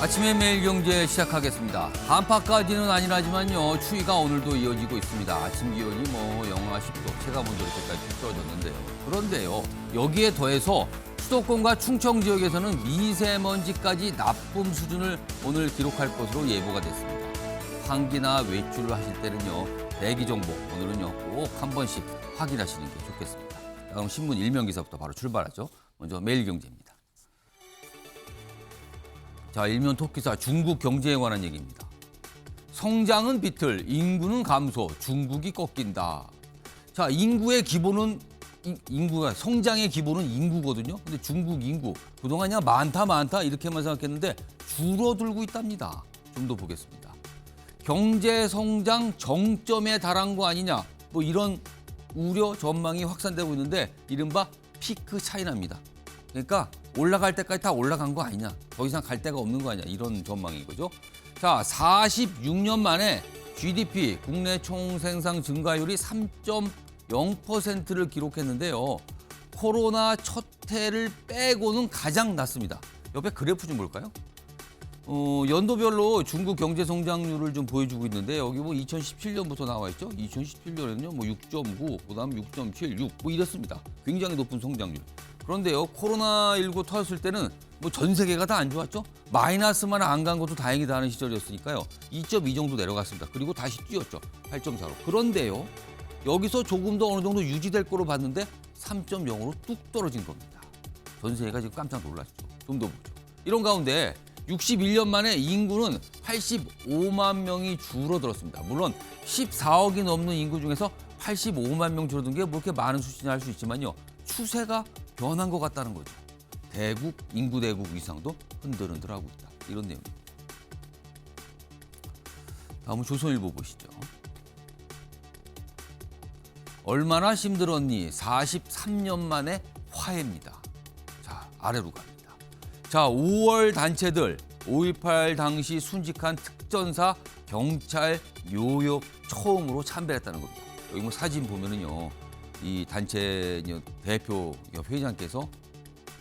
아침에 매일경제 시작하겠습니다. 한파까지는 아니라지만요. 추위가 오늘도 이어지고 있습니다. 아침 기온이 영하 10도, 체감온도 이렇게까지 떨어졌는데요. 그런데요. 여기에 더해서 수도권과 충청 지역에서는 미세먼지까지 나쁨 수준을 오늘 기록할 것으로 예보가 됐습니다. 환기나 외출을 하실 때는요. 대기 정보 오늘은요. 꼭 한 번씩 확인하시는 게 좋겠습니다. 자, 그럼 신문 일면 기사부터 바로 출발하죠. 먼저 매일경제입니다. 자, 일면 톱기사 중국 경제에 관한 얘기입니다. 성장은 비틀, 인구는 감소, 중국이 꺾인다. 자, 인구의 기본은 성장의 기본은 인구거든요. 근데 중국 인구 그동안 그냥 많다 이렇게만 생각했는데 줄어들고 있답니다. 좀 더 보겠습니다. 경제 성장 정점에 달한 거 아니냐. 이런 우려 전망이 확산되고 있는데 이른바 피크 차이나입니다. 그러니까 올라갈 때까지 다 올라간 거 아니냐. 더 이상 갈 데가 없는 거 아니냐. 이런 전망인 거죠. 자, 46년 만에 GDP, 국내 총생산 증가율이 3.0%를 기록했는데요. 코로나 첫 해를 빼고는 가장 낮습니다. 옆에 그래프 좀 볼까요? 연도별로 중국 경제 성장률을 좀 보여주고 있는데 여기 2017년부터 나와 있죠. 2017년에는요 6.9, 그다음 6.7, 6 이랬습니다. 굉장히 높은 성장률. 그런데요, 코로나19 터졌을 때는 전 세계가 다 안 좋았죠? 마이너스만 안 간 것도 다행이다 하는 시절이었으니까요. 2.2 정도 내려갔습니다. 그리고 다시 뛰었죠. 8.4로. 그런데요, 여기서 조금 더 어느 정도 유지될 거로 봤는데 3.0으로 뚝 떨어진 겁니다. 전 세계가 지금 깜짝 놀랐죠. 좀 더 보죠. 이런 가운데 61년 만에 인구는 85만 명이 줄어들었습니다. 물론 14억이 넘는 인구 중에서 85만 명 줄어든 게 그렇게 많은 수치냐 할 수 있지만요. 추세가 변한 것 같다는 거죠. 대국, 인구 대국 이상도 흔들흔들하고 있다. 이런 내용입니다. 다음은 조선일보 보시죠. 얼마나 힘들었니? 43년 만에 화해입니다. 자, 아래로 갑니다. 자, 5월 단체들 5.18 당시 순직한 특전사, 경찰, 요역 처음으로 참배했다는 겁니다. 여기 사진 보면은요. 이 단체 대표 회장께서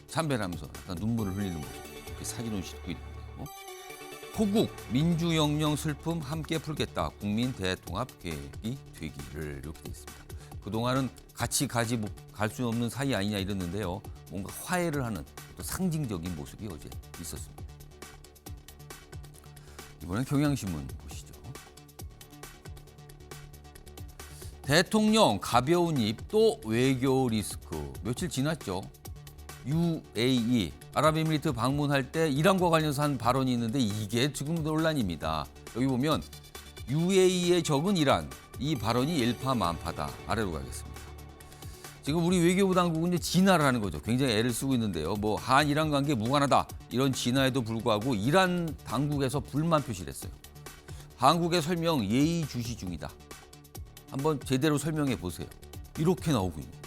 참배를 하면서 약간 눈물을 흘리는 모습, 이렇게 사진을 싣고 있는데요. 호국, 민주혁명 슬픔 함께 풀겠다. 국민 대통합 계획이 되기를 이렇게 돼 있습니다. 그동안은 같이 갈 수 없는 사이 아니냐 이랬는데요. 뭔가 화해를 하는 또 상징적인 모습이 어제 있었습니다. 이번엔 경향신문 보시죠. 대통령 가벼운 입 또 외교 리스크. 며칠 지났죠. UAE 아랍에미리트 방문할 때 이란과 관련해서 한 발언이 있는데 이게 지금 논란입니다. 여기 보면 UAE의 적은 이란. 이 발언이 일파만파다. 아래로 가겠습니다. 지금 우리 외교부 당국은 진화를 하는 거죠. 굉장히 애를 쓰고 있는데요. 한-이란 관계 무관하다. 이런 진화에도 불구하고 이란 당국에서 불만 표시를 했어요. 한국의 설명 예의주시 중이다. 한번 제대로 설명해 보세요. 이렇게 나오고 있는 겁니다.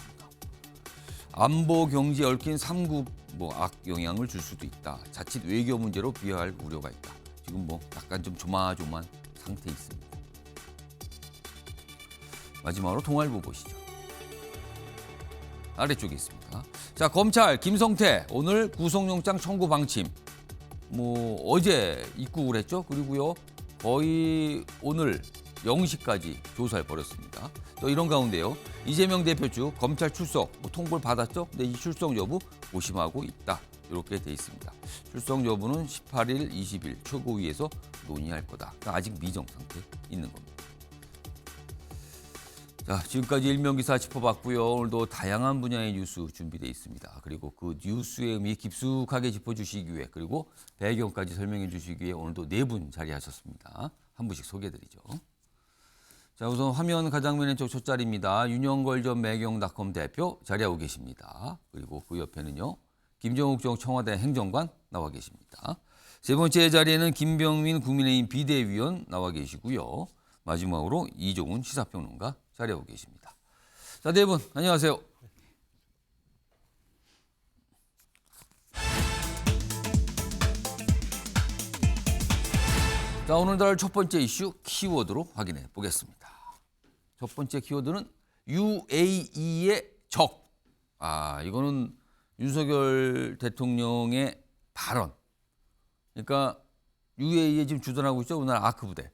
안보 경제에 얽힌 삼국 악영향을 줄 수도 있다. 자칫 외교 문제로 비화할 우려가 있다. 지금 약간 좀 조마조마한 상태에 있습니다. 마지막으로 동아일보 보시죠. 아래쪽에 있습니다. 자, 검찰 김성태 오늘 구속영장 청구 방침. 어제 입국을 했죠. 그리고요 거의 오늘 0시까지 조사를 벌였습니다. 또 이런 가운데요. 이재명 대표 측 검찰 출석 통보를 받았죠. 근데 이 출석 여부 고심하고 있다. 이렇게 돼 있습니다. 출석 여부는 18일, 20일 최고위에서 논의할 거다. 그러니까 아직 미정 상태에 있는 겁니다. 자, 지금까지 일면기사 짚어봤고요. 오늘도 다양한 분야의 뉴스 준비되어 있습니다. 그리고 그 뉴스의 의미 깊숙하게 짚어주시기 위해 그리고 배경까지 설명해 주시기 위해 오늘도 4분 자리하셨습니다. 한 분씩 소개해드리죠. 자, 우선 화면 가장 왼쪽 첫 자리입니다. 윤영걸 전 매경닷컴 대표 자리하고 계십니다. 그리고 그 옆에는요. 김정욱 전 청와대 행정관 나와 계십니다. 세 번째 자리에는 김병민 국민의힘 비대위원 나와 계시고요. 마지막으로 이종훈 시사평론가 자리하고 계십니다. 자, 4분 안녕하세요. 자, 오늘날 첫 번째 이슈 키워드로 확인해 보겠습니다. 첫 번째 키워드는 UAE의 적. 이거는 윤석열 대통령의 발언. 그러니까 UAE에 지금 주둔하고 있죠. 우리나라 아크 부대.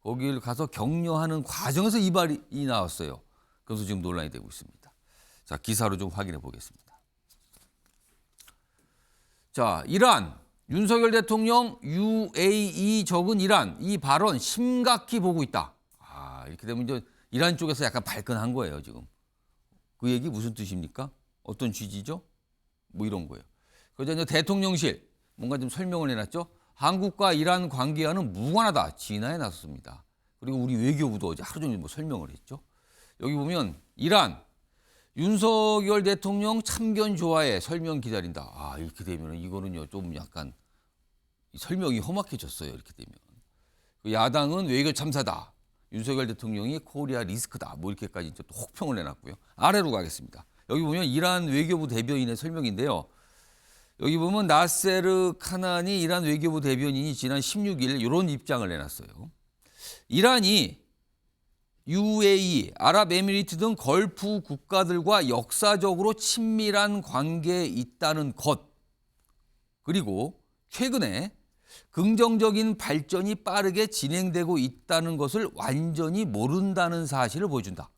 거기를 가서 격려하는 과정에서 이 말이 나왔어요. 그래서 지금 논란이 되고 있습니다. 자, 기사로 좀 확인해 보겠습니다. 자, 이란. 윤석열 대통령 UAE 적은 이란. 이 발언 심각히 보고 있다. 이렇게 되면 이제 이란 쪽에서 약간 발끈한 거예요, 지금. 그 얘기 무슨 뜻입니까? 어떤 취지죠? 뭐 이런 거예요. 그래서 이제 대통령실 뭔가 좀 설명을 해놨죠. 한국과 이란 관계와는 무관하다. 진화에 나섰습니다. 그리고 우리 외교부도 어제 하루 종일 뭐 설명을 했죠. 여기 보면 이란 윤석열 대통령 참견 좋아해 설명 기다린다. 이렇게 되면 이거는요 좀 약간 설명이 험악해졌어요. 이렇게 되면 야당은 외교 참사다. 윤석열 대통령이 코리아 리스크다. 뭐 이렇게까지 또 혹평을 내놨고요. 아래로 가겠습니다. 여기 보면 이란 외교부 대변인의 설명인데요. 여기 보면 나세르 카난이 이란 외교부 대변인이 지난 16일 이런 입장을 내놨어요. 이란이 UAE, 아랍에미리트 등 걸프 국가들과 역사적으로 친밀한 관계에 있다는 것, 그리고 최근에 긍정적인 발전이 빠르게 진행되고 있다는 것을 완전히 모른다는 사실을 보여준다.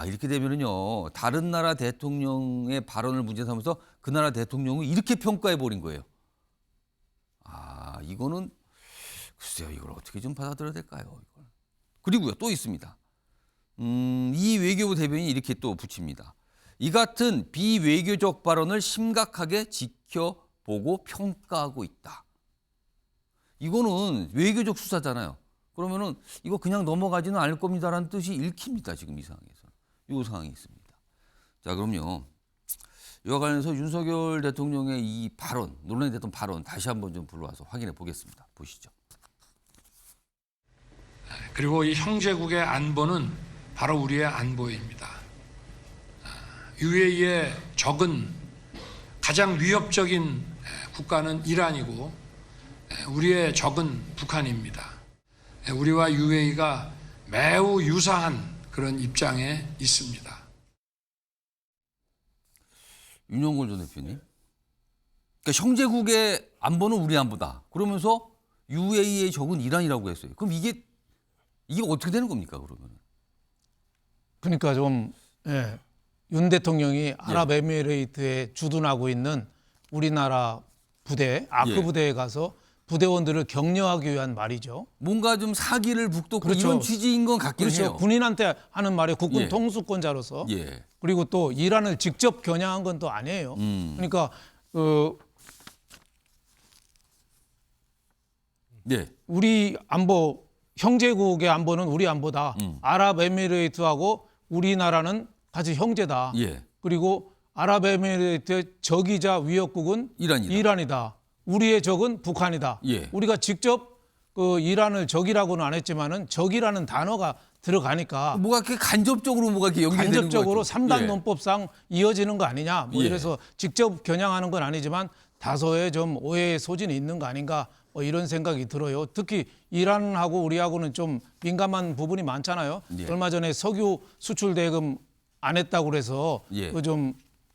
이렇게 되면은요, 다른 나라 대통령의 발언을 문제 삼아서 그 나라 대통령을 이렇게 평가해 버린 거예요. 이거는 글쎄요, 이걸 어떻게 좀 받아들여야 될까요? 이걸. 그리고요, 또 있습니다. 이 외교부 대변인이 이렇게 또 붙입니다. 이 같은 비외교적 발언을 심각하게 지켜보고 평가하고 있다. 이거는 외교적 수사잖아요. 그러면은 이거 그냥 넘어가지는 않을 겁니다라는 뜻이 읽힙니다. 지금 이 상황에서. 이 상황이 있습니다. 자, 그럼요. 이와 관련해서 윤석열 대통령의 이 발언, 논란이 됐던 발언 다시 한번 좀 불러와서 확인해 보겠습니다. 보시죠. 그리고 이 형제국의 안보는 바로 우리의 안보입니다. UAE의 적은 가장 위협적인 국가는 이란이고 우리의 적은 북한입니다. 우리와 UAE가 매우 유사한 그런 입장에 있습니다. 윤영걸 전 대표님. 그러니까 형제국의 안보는 우리 안보다. 그러면서 UAE의 적은 이란이라고 했어요. 그럼 이게 어떻게 되는 겁니까, 그러면? 그러니까 좀 윤 대통령이 아랍에미레이트에 주둔하고 있는 우리나라 부대, 아크 부대에 가서 부대원들을 격려하기 위한 말이죠. 뭔가 좀 사기를 북돋고 그렇죠. 이런 취지인 건 같긴 그렇죠. 해요. 군인한테 하는 말이 국군 통수권자로서. 그리고 또 이란을 직접 겨냥한 건 또 아니에요. 그러니까 우리 안보, 형제국의 안보는 우리 안보다. 아랍에미레이트하고 우리나라는 같이 형제다. 그리고 아랍에미레이트의 적이자 위협국은 이란이다. 우리의 적은 북한이다. 우리가 직접 그 이란을 적이라고는 안 했지만은 적이라는 단어가 들어가니까 뭐가 이렇게 간접적으로 뭐가 이렇게 연결되는 거 간접적으로 3단 논법상 이어지는 거 아니냐. 뭐 이래서 직접 겨냥하는 건 아니지만 다소의 좀 오해의 소진이 있는 거 아닌가. 뭐 이런 생각이 들어요. 특히 이란하고 우리하고는 좀 민감한 부분이 많잖아요. 얼마 전에 석유 수출 대금 안 했다고 그래서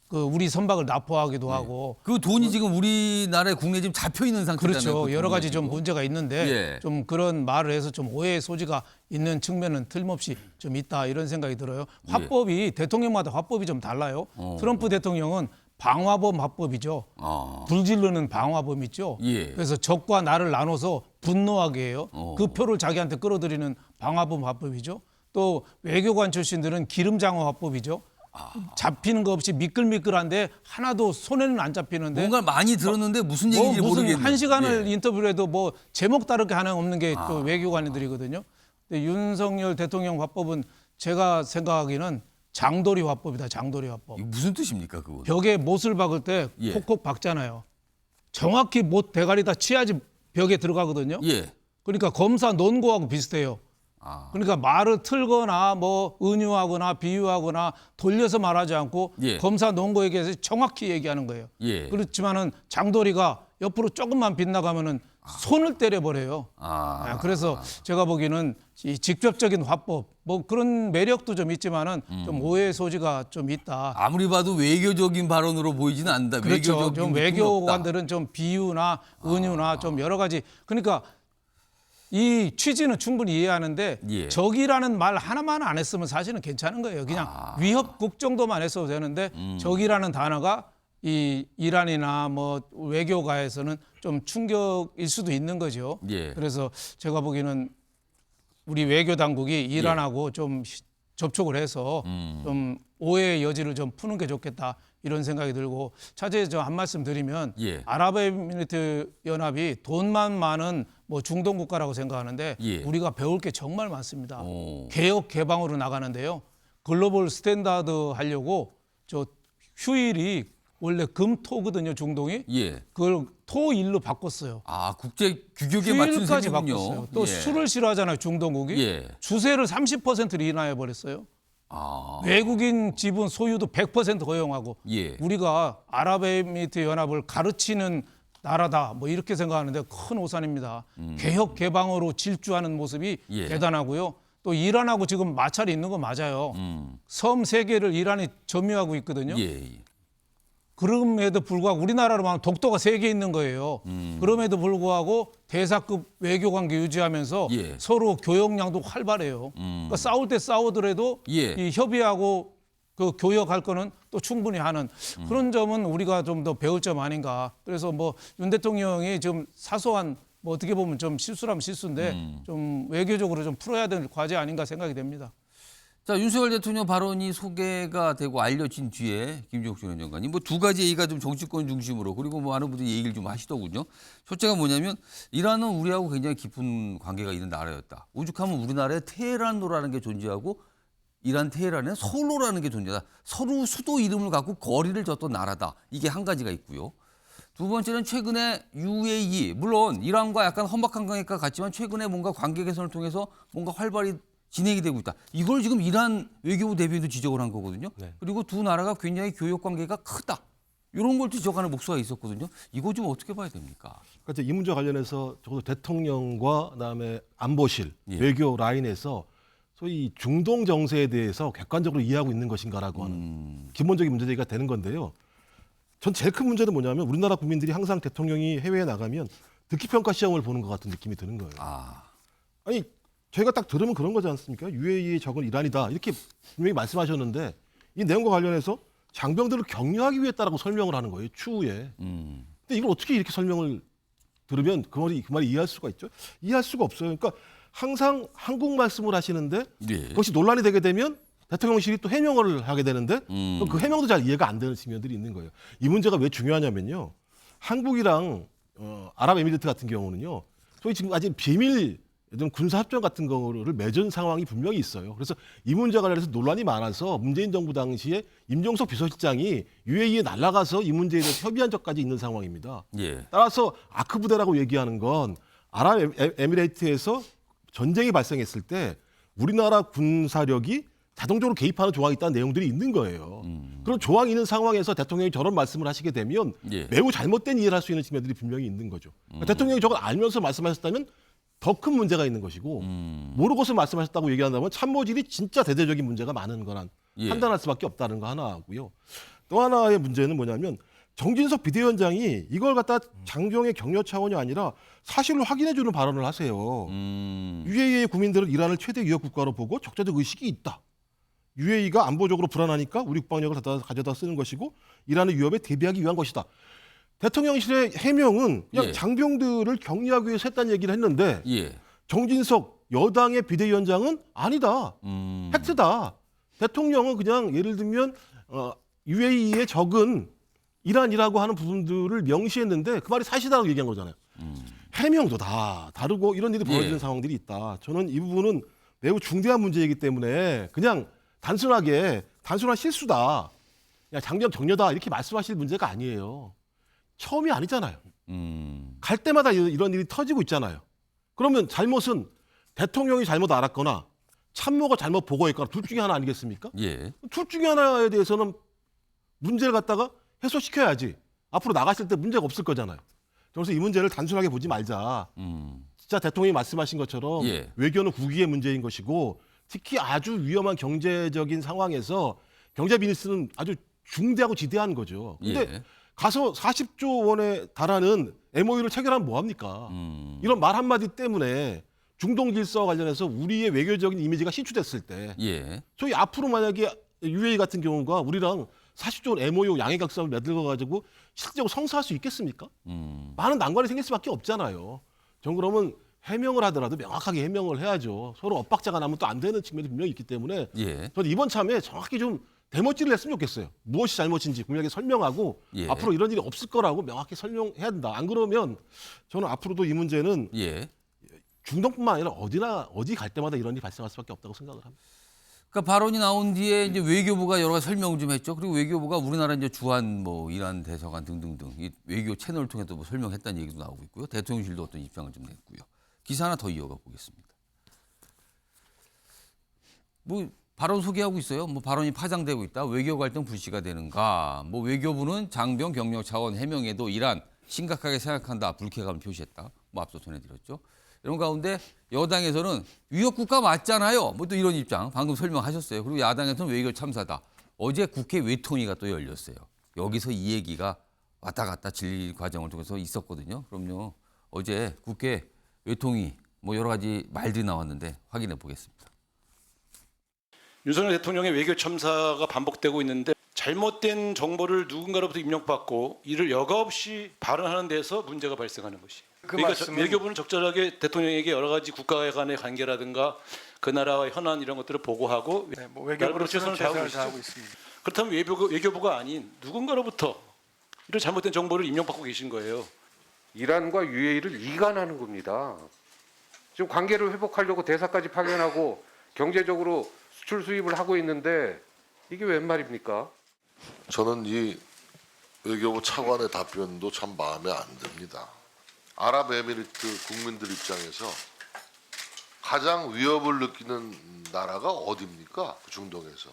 그 우리 선박을 납포하기도 하고. 그 돈이 지금 우리나라의 국내에 지금 잡혀 있는 상태잖아요. 그렇죠. 그 여러 가지 좀 문제가 있는데 좀 그런 말을 해서 좀 오해의 소지가 있는 측면은 틀림없이 좀 있다 이런 생각이 들어요. 화법이 대통령마다 화법이 좀 달라요. 트럼프 대통령은 방화범 화법이죠. 불질르는 방화범 있죠. 그래서 적과 나를 나눠서 분노하게 해요. 그 표를 자기한테 끌어들이는 방화범 화법이죠. 또 외교관 출신들은 기름장어 화법이죠. 잡히는 거 없이 미끌미끌한데 하나도 손에는 안 잡히는데 뭔가 많이 들었는데 무슨 얘기인지 모르겠네요. 한 시간을 인터뷰를 해도 뭐 제목 다르게 하나 없는 게 또 외교관들이거든요. 근데 윤석열 대통령 화법은 제가 생각하기는 장도리 화법이다. 장도리 화법. 이게 무슨 뜻입니까, 그거? 벽에 못을 박을 때 콕콕 박잖아요. 정확히 못 대가리다 치야지 벽에 들어가거든요. 그러니까 검사 논거하고 비슷해요. 그러니까 말을 틀거나 뭐 은유하거나 비유하거나 돌려서 말하지 않고 검사 논거에 대해서 정확히 얘기하는 거예요. 그렇지만은 장도리가 옆으로 조금만 빗나가면은 손을 때려버려요. 그래서 제가 보기에는 이 직접적인 화법 뭐 그런 매력도 좀 있지만은 좀 오해의 소지가 좀 있다. 아무리 봐도 외교적인 발언으로 보이지는 않는다. 그렇죠. 외교적인 좀 느낌이 외교관들은 좀 비유나 은유나 좀 여러 가지 그러니까 이 취지는 충분히 이해하는데 예. 적이라는 말 하나만 안 했으면 사실은 괜찮은 거예요. 그냥 위협국 정도만 했어도 되는데 적이라는 단어가 이 이란이나 뭐 외교가에서는 좀 충격일 수도 있는 거죠. 예. 그래서 제가 보기에는 우리 외교 당국이 이란하고 좀 접촉을 해서 좀 오해의 여지를 좀 푸는 게 좋겠다 이런 생각이 들고 차제에 저 한 말씀 드리면 예. 아랍에미리트 연합이 돈만 많은 뭐 중동 국가라고 생각하는데 예. 우리가 배울 게 정말 많습니다. 오. 개혁 개방으로 나가는데요. 글로벌 스탠다드 하려고 저 휴일이 원래 금토거든요, 중동이. 예. 그걸 토일로 바꿨어요. 국제 규격에 맞춘 휴일까지 셈이군요. 바꿨어요. 또 예. 술을 싫어하잖아요, 중동국이. 예. 주세를 30%를 인하해 버렸어요. 외국인 지분 소유도 100% 허용하고 예. 우리가 아랍에미리트 연합을 가르치는 나라다 뭐 이렇게 생각하는데 큰 오산입니다. 개혁 개방으로 질주하는 모습이 예. 대단하고요. 또 이란하고 지금 마찰이 있는 거 맞아요. 섬 3개를 이란이 점유하고 있거든요. 예. 그럼에도 불구하고 우리나라로 보면 독도가 3개 있는 거예요. 그럼에도 불구하고 대사급 외교 관계 유지하면서 예. 서로 교역량도 활발해요. 그러니까 싸울 때 싸우더라도 예. 이 협의하고 그 교역할 거는 또 충분히 하는 그런 점은 우리가 좀 더 배울 점 아닌가. 그래서 뭐 윤 대통령이 좀 사소한 뭐 어떻게 보면 좀 실수라면 실수인데 좀 외교적으로 좀 풀어야 될 과제 아닌가 생각이 됩니다. 자, 윤석열 대통령 발언이 소개가 되고 알려진 뒤에 김종국 전 장관이 뭐 두 가지 얘기가 좀 정치권 중심으로 그리고 뭐 많은 분들이 얘기를 좀 하시더군요. 첫째가 뭐냐면 이란은 우리하고 굉장히 깊은 관계가 있는 나라였다. 오죽하면 우리나라에 테헤란로라는 게 존재하고 이란 테헤란에 서울로라는 게 존재하다. 서로 수도 이름을 갖고 거리를 졌던 나라다. 이게 한 가지가 있고요. 두 번째는 최근에 UAE, 물론 이란과 약간 험악한 관계가 같지만 최근에 뭔가 관계 개선을 통해서 뭔가 활발히 진행이 되고 있다. 이걸 지금 이란 외교부 대변인도 지적을 한 거거든요. 네. 그리고 두 나라가 굉장히 교역 관계가 크다. 이런 걸 지적하는 목소리가 있었거든요. 이거 좀 어떻게 봐야 됩니까? 그러니까 이 문제 관련해서 적어도 대통령과 그다음에 안보실 예. 외교 라인에서 소위 중동 정세에 대해서 객관적으로 이해하고 있는 것인가라고 하는 기본적인 문제 제기가 되는 건데요. 전 제일 큰 문제는 뭐냐면 우리나라 국민들이 항상 대통령이 해외에 나가면 듣기평가 시험을 보는 것 같은 느낌이 드는 거예요. 아니 저희가 딱 들으면 그런 거지 않습니까? UAE의 적은 이란이다 이렇게 분명히 말씀하셨는데 이 내용과 관련해서 장병들을 격려하기 위해 했다라고 설명을 하는 거예요. 추후에. 근데 이걸 어떻게 이렇게 설명을 들으면 그 말이 이해할 수가 있죠? 이해할 수가 없어요. 그러니까 항상 한국 말씀을 하시는데 예. 그것이 논란이 되게 되면 대통령실이 또 해명을 하게 되는데 그 해명도 잘 이해가 안 되는 측면들이 있는 거예요. 이 문제가 왜 중요하냐면요. 한국이랑 아랍에미리트 같은 경우는요. 소위 지금 아직 비밀 군사합정 같은 거를 맺은 상황이 분명히 있어요. 그래서 이 문제와 관련해서 논란이 많아서 문재인 정부 당시에 임종석 비서실장이 UAE에 날아가서 이 문제에 대해서 협의한 적까지 있는 상황입니다. 예. 따라서 아크 부대라고 얘기하는 건 아랍에미레이트에서 전쟁이 발생했을 때 우리나라 군사력이 자동적으로 개입하는 조항이 있다는 내용들이 있는 거예요. 그런 조항이 있는 상황에서 대통령이 저런 말씀을 하시게 되면 예. 매우 잘못된 이해를 할 수 있는 측면들이 분명히 있는 거죠. 그러니까 대통령이 저걸 알면서 말씀하셨다면 더 큰 문제가 있는 것이고 모르고서 말씀하셨다고 얘기한다면 참모질이 진짜 대대적인 문제가 많은 거란 예. 판단할 수밖에 없다는 거 하나고요. 또 하나의 문제는 뭐냐면 정진석 비대위원장이 이걸 갖다 장병의 격려 차원이 아니라 사실로 확인해주는 발언을 하세요. UAE의 국민들은 이란을 최대 위협 국가로 보고 적자적 의식이 있다. UAE가 안보적으로 불안하니까 우리 국방력을 가져다 쓰는 것이고 이란의 위협에 대비하기 위한 것이다. 대통령실의 해명은 그냥 예. 장병들을 격려하기 위해서 했다는 얘기를 했는데 예. 정진석 여당의 비대위원장은 아니다. 팩트다. 대통령은 그냥 예를 들면 UAE의 적은 이란이라고 하는 부분들을 명시했는데 그 말이 사실이라고 얘기한 거잖아요. 해명도 다 다르고 이런 일이 벌어지는 예. 상황들이 있다. 저는 이 부분은 매우 중대한 문제이기 때문에 그냥 단순한 실수다. 그냥 장병 격려다 이렇게 말씀하실 문제가 아니에요. 처음이 아니잖아요. 갈 때마다 이런 일이 터지고 있잖아요. 그러면 잘못은 대통령이 잘못 알았거나 참모가 잘못 보고했거나 둘 중에 하나 아니겠습니까? 예. 둘 중에 하나에 대해서는 문제를 갖다가 해소시켜야지 앞으로 나가실 때 문제가 없을 거잖아요. 그래서 이 문제를 단순하게 보지 말자. 진짜 대통령이 말씀하신 것처럼 예. 외교는 국위의 문제인 것이고 특히 아주 위험한 경제적인 상황에서 경제 비즈니스는 아주 중대하고 지대한 거죠. 근데 예. 가서 40조 원에 달하는 MOU를 체결하면 뭐 합니까? 이런 말 한마디 때문에 중동 질서와 관련해서 우리의 외교적인 이미지가 신축됐을 때 예. 저희 앞으로 만약에 UAE 같은 경우가 우리랑 40조 원 MOU 양해각서를 맺어 가지고 실질적으로 성사할 수 있겠습니까? 많은 난관이 생길 수밖에 없잖아요. 전 그러면 해명을 하더라도 명확하게 해명을 해야죠. 서로 엇박자가 나면 또 안 되는 측면이 분명히 있기 때문에 예. 저는 이번 참에 정확히 좀 대멋질을 했으면 좋겠어요. 무엇이 잘못인지 분명하게 설명하고 예. 앞으로 이런 일이 없을 거라고 명확히 설명해야 된다. 안 그러면 저는 앞으로도 이 문제는 예. 중동뿐만 아니라 어디 갈 때마다 이런 일이 발생할 수밖에 없다고 생각을 합니다. 그러니까 발언이 나온 뒤에 이제 외교부가 여러 가지 설명을 좀 했죠. 그리고 외교부가 우리나라 이제 주한 뭐 이란 대사관 등등등 이 외교 채널을 통해서 뭐 설명했다는 얘기도 나오고 있고요. 대통령실도 어떤 입장을 좀 냈고요. 기사 하나 더 이어가 보겠습니다. 뭐 발언 소개하고 있어요. 뭐 발언이 파장되고 있다. 외교 갈등 불씨가 되는가. 뭐 외교부는 장병 경력 차원 해명에도 이란 심각하게 생각한다. 불쾌감을 표시했다. 뭐 앞서 전해드렸죠. 이런 가운데 여당에서는 위협 국가 맞잖아요. 뭐 또 이런 입장 방금 설명하셨어요. 그리고 야당에서는 외교 참사다. 어제 국회 외통위가 또 열렸어요. 여기서 이 얘기가 왔다 갔다 질의 과정을 통해서 있었거든요. 그럼요. 어제 국회 외통위 뭐 여러 가지 말들이 나왔는데 확인해 보겠습니다. 윤석열 대통령의 외교 참사가 반복되고 있는데 잘못된 정보를 누군가로부터 입력받고 이를 여과 없이 발언하는 데서 문제가 발생하는 것이. 그러니까 외교부는 적절하게 대통령에게 여러 가지 국가 간의 관계라든가 그 나라의 현안 이런 것들을 보고하고 네, 뭐 외교부로 최선을 다하고 있습니다. 그렇다면 외교부가 아닌 누군가로부터 이런 잘못된 정보를 입력받고 계신 거예요. 이란과 UAE를 이간하는 겁니다. 지금 관계를 회복하려고 대사까지 파견하고 경제적으로 수출 수입을 하고 있는데 이게 웬 말입니까? 저는 이 외교부 차관의 답변도 참 마음에 안 듭니다. 아랍에미리트 국민들 입장에서 가장 위협을 느끼는 나라가 어디입니까? 그 중동에서.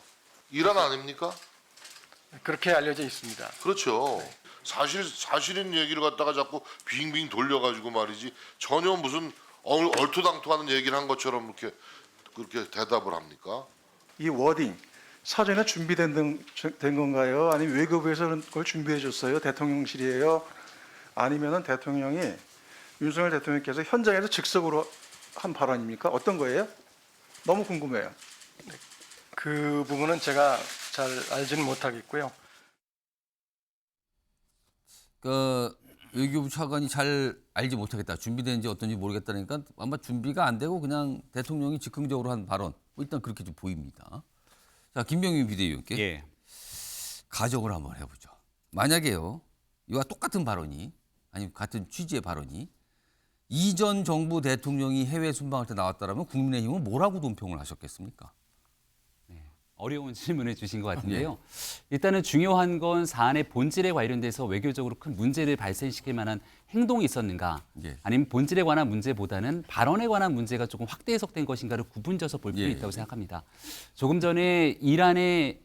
이란 아닙니까? 그렇게 알려져 있습니다. 그렇죠. 사실인 얘기를 갖다가 자꾸 빙빙 돌려가지고 말이지 전혀 무슨 얼토당토하는 얘기를 한 것처럼 그렇게 대답을 합니까? 이 워딩 사전에 준비된 건가요? 아니면 외교부에서는 그걸 준비해 줬어요? 대통령실이에요? 아니면은 대통령이 윤석열 대통령께서 현장에서 즉석으로 한 발언입니까? 어떤 거예요? 너무 궁금해요. 그 부분은 제가 잘 알지는 못하겠고요. 그 외교부 차관이 잘 알지 못하겠다. 준비된지 어떤지 모르겠다니까 아마 준비가 안 되고 그냥 대통령이 즉흥적으로 한 발언. 뭐 일단 그렇게 좀 보입니다. 자, 김병민 비대위원께 예. 가정을 한번 해보죠. 만약에요, 이와 똑같은 발언이 아니면 같은 취지의 발언이 이전 정부 대통령이 해외 순방할 때 나왔다라면 국민의힘은 뭐라고 논평을 하셨겠습니까? 어려운 질문을 주신 것 같은데요. 일단은 중요한 건 사안의 본질에 관련돼서 외교적으로 큰 문제를 발생시킬 만한 행동이 있었는가 예. 아니면 본질에 관한 문제보다는 발언에 관한 문제가 조금 확대 해석된 것인가를 구분져서 볼 필요가 예. 있다고 생각합니다. 조금 전에 이란의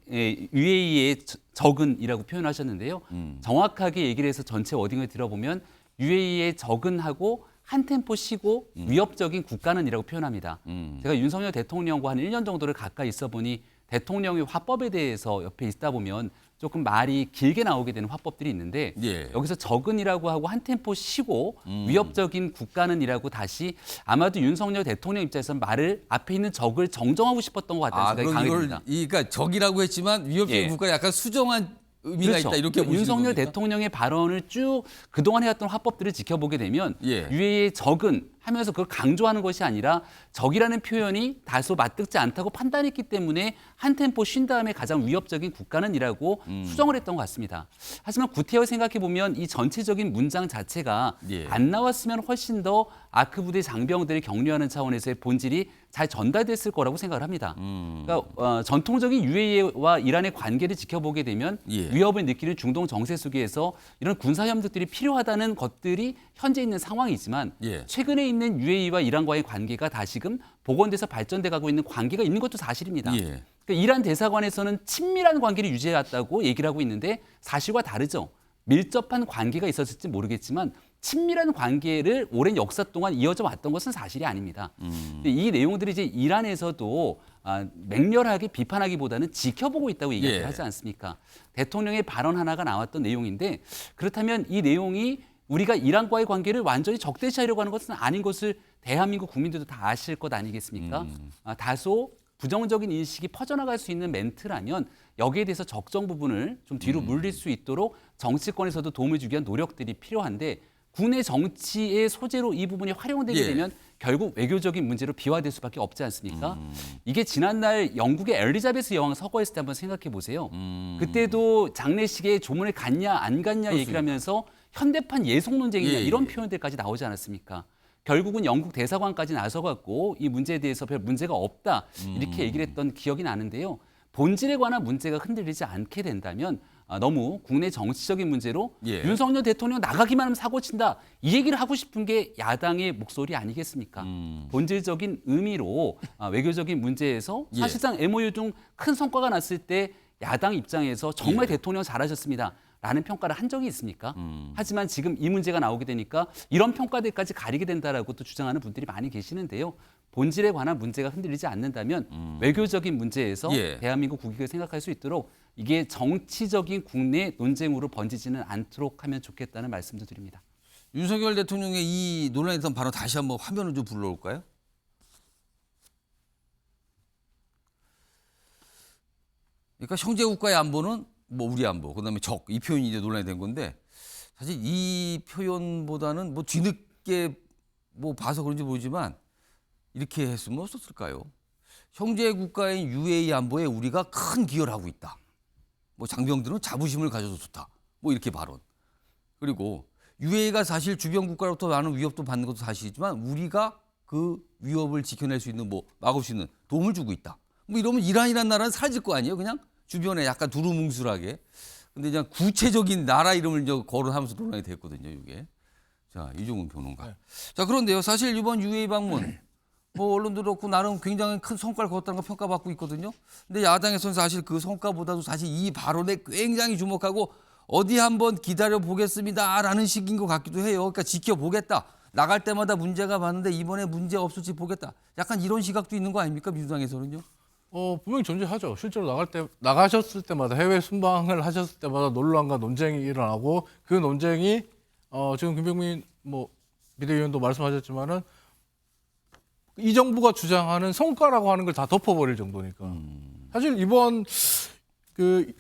UAE의 적은이라고 표현하셨는데요. 정확하게 얘기를 해서 전체 워딩을 들어보면 UAE의 적은하고 한 템포 쉬고 위협적인 국가는이라고 표현합니다. 제가 윤석열 대통령과 한 1년 정도를 가까이 있어 보니 대통령의 화법에 대해서 옆에 있다 보면 조금 말이 길게 나오게 되는 화법들이 있는데 예. 여기서 적은이라고 하고 한 템포 쉬고 위협적인 국가는이라고 다시 아마도 윤석열 대통령 입장에서 말을 앞에 있는 적을 정정하고 싶었던 것 같다는 생각이 그럼 강해집니다. 그러니까 적이라고 했지만 위협적인 예. 국가 약간 수정한 의미가 그렇죠. 있다 이렇게 보시는 윤석열 겁니까? 대통령의 발언을 쭉 그동안 해왔던 화법들을 지켜보게 되면 예. 유해의 적은 하면서 그걸 강조하는 것이 아니라 적이라는 표현이 다소 맞듣지 않다고 판단했기 때문에 한 템포 쉰 다음에 가장 위협적인 국가는이라고 수정을 했던 것 같습니다. 하지만 구태여 생각해 보면 이 전체적인 문장 자체가 예. 안 나왔으면 훨씬 더 아크 부대 장병들을 격려하는 차원에서의 본질이 잘 전달됐을 거라고 생각을 합니다. 그러니까 전통적인 UAE와 이란의 관계를 지켜보게 되면 예. 위협을 느끼는 중동 정세 속에서 이런 군사 협력들이 필요하다는 것들이 현재 있는 상황이지만 예. 최근에 있는 UAE와 이란과의 관계가 다시금 복원돼서 발전돼 가고 있는 관계가 있는 것도 사실입니다. 예. 그러니까 이란 대사관에서는 친밀한 관계를 유지해왔다고 얘기를 하고 있는데 사실과 다르죠. 밀접한 관계가 있었을지 모르겠지만 친밀한 관계를 오랜 역사 동안 이어져 왔던 것은 사실이 아닙니다. 근데 이 내용들이 이제 이란에서도 맹렬하게 비판하기보다는 지켜보고 있다고 얘기를 하지 않습니까? 대통령의 발언 하나가 나왔던 내용인데 그렇다면 이 내용이 우리가 이란과의 관계를 완전히 적대시하려고 하는 것은 아닌 것을 대한민국 국민들도 다 아실 것 아니겠습니까? 다소 부정적인 인식이 퍼져나갈 수 있는 멘트라면 여기에 대해서 적정 부분을 좀 뒤로 물릴 수 있도록 정치권에서도 도움을 주기 위한 노력들이 필요한데 국내 정치의 소재로 이 부분이 활용되게 되면 결국 외교적인 문제로 비화될 수밖에 없지 않습니까? 이게 지난날 영국의 엘리자베스 여왕 서거했을 때 한번 생각해 보세요. 그때도 장례식에 조문을 갔냐 안 갔냐 얘기를 하면서 현대판 예속 논쟁이냐 이런 표현들까지 나오지 않았습니까? 결국은 영국 대사관까지 나서갖고 이 문제에 대해서 별 문제가 없다 이렇게 얘기를 했던 기억이 나는데요. 본질에 관한 문제가 흔들리지 않게 된다면 너무 국내 정치적인 문제로 윤석열 대통령 나가기만 하면 사고 친다 이 얘기를 하고 싶은 게 야당의 목소리 아니겠습니까? 본질적인 의미로 외교적인 문제에서 사실상 MOU 중 큰 성과가 났을 때 야당 입장에서 정말 대통령 잘하셨습니다. 라는 평가를 한 적이 있습니까? 하지만 지금 이 문제가 나오게 되니까 이런 평가들까지 가리게 된다라고 또 주장하는 분들이 많이 계시는데요. 본질에 관한 문제가 흔들리지 않는다면 외교적인 문제에서 대한민국 국익을 생각할 수 있도록 이게 정치적인 국내 논쟁으로 번지지는 않도록 하면 좋겠다는 말씀도 드립니다. 윤석열 대통령의 이 논란에 대한 발언 다시 한번 화면을 좀 불러올까요? 그러니까 형제 국가의 안보는 뭐 우리 안보, 그다음에 적 이 표현이 이제 논란이 된 건데 사실 이 표현보다는 뭐 뒤늦게 뭐 봐서 그런지 모르지만 이렇게 했으면 어땠을까요? 형제 국가인 UAE 안보에 우리가 큰 기여를 하고 있다. 뭐 장병들은 자부심을 가져도 좋다. 뭐 이렇게 발언. 그리고 UAE가 사실 주변 국가로부터 많은 위협도 받는 것도 사실이지만 우리가 그 위협을 지켜낼 수 있는 뭐 막을 수 있는 도움을 주고 있다. 뭐 이러면 이란이라는 나라는 사라질 거 아니에요? 그냥 주변에 약간 두루뭉술하게. 근데 그냥 구체적인 나라 이름을 이제 거론하면서 논란이 됐거든요, 이게. 자, 이종훈 평론가. 자, 그런데요, 사실 이번 UAE 방문 뭐 언론도 그렇고 나름 굉장히 큰 성과를 거뒀다는 거 평가받고 있거든요. 근데 야당에서는 사실 그 성과보다도 사실 이 발언에 굉장히 주목하고 어디 한번 기다려 보겠습니다라는 식인 것 같기도 해요. 그러니까 지켜보겠다. 나갈 때마다 문제가 많은데 이번에 문제 없을지 보겠다. 약간 이런 시각도 있는 거 아닙니까, 민주당에서는요? 분명히 존재하죠. 실제로 나가셨을 때마다 해외 순방을 하셨을 때마다 논란과 논쟁이 일어나고 그 논쟁이 지금 김병민 비대위원도 말씀하셨지만은 이 정부가 주장하는 성과라고 하는 걸 다 덮어버릴 정도니까. 사실 이번 그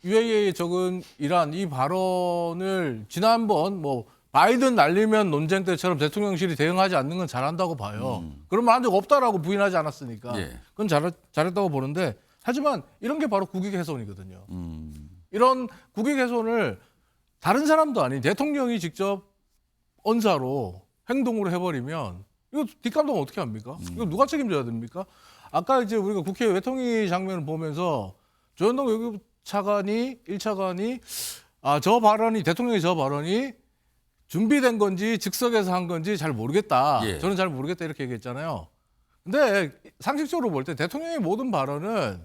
UAE에 적은 이란 이 발언을 지난번 바이든 날리면 논쟁 때처럼 대통령실이 대응하지 않는 건 잘한다고 봐요. 그런 말 한 적 없다라고 부인하지 않았으니까 그건 잘했다고 보는데 하지만 이런 게 바로 국익 훼손이거든요. 이런 국익 훼손을 다른 사람도 아닌 대통령이 직접 언사로 행동으로 해버리면 이거 뒷감당 어떻게 합니까? 이거 누가 책임져야 됩니까? 아까 이제 우리가 국회 외통위 장면을 보면서 조현동 외교부 차관이 1차관이 대통령의 저 발언이 준비된 건지 즉석에서 한 건지 잘 모르겠다. 저는 잘 모르겠다 이렇게 얘기했잖아요. 근데 상식적으로 볼 때 대통령의 모든 발언은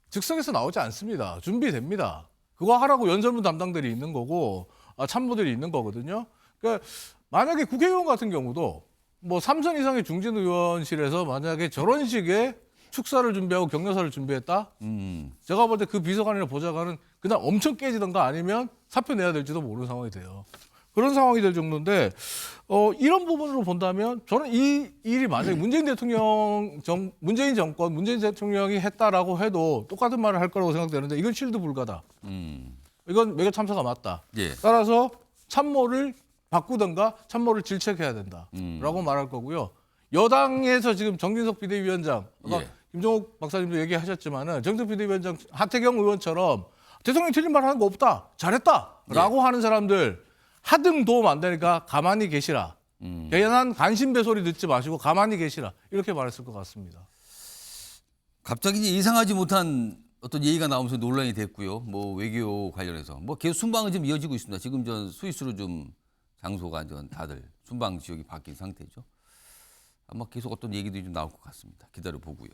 즉석에서 나오지 않습니다. 준비됩니다. 그거 하라고 연설문 담당들이 있는 거고 참모들이 있는 거거든요. 그러니까 만약에 국회의원 같은 경우도 3선 이상의 중진 의원실에서 만약에 저런 식의 축사를 준비하고 격려사를 준비했다? 제가 볼 때 그 비서관이나 보좌관은 그날 엄청 깨지던가 아니면 사표 내야 될지도 모르는 상황이 돼요. 그런 상황이 될 정도인데 이런 부분으로 본다면 저는 이 일이 만약에 문재인 정권, 문재인 대통령이 했다라고 해도 똑같은 말을 할 거라고 생각되는데 이건 실드 불가다. 이건 외교 참사가 맞다. 따라서 참모를 바꾸든가 참모를 질책해야 된다라고 말할 거고요. 여당에서 지금 정진석 비대위원장, 김종욱 박사님도 얘기하셨지만은 정진석 비대위원장, 하태경 의원처럼 대통령이 틀린 말 하는 거 없다, 잘했다라고 하는 사람들 하등 도움 안 되니까 가만히 계시라. 괜한 간신배 소리 듣지 마시고 가만히 계시라. 이렇게 말했을 것 같습니다. 갑자기 예상하지 못한 어떤 얘기가 나오면서 논란이 됐고요. 외교 관련해서 계속 순방은 좀 이어지고 있습니다. 지금 전 스위스로 좀 장소가 전 다들 순방 지역이 바뀐 상태죠. 아마 계속 어떤 얘기들이 좀 나올 것 같습니다. 기다려 보고요.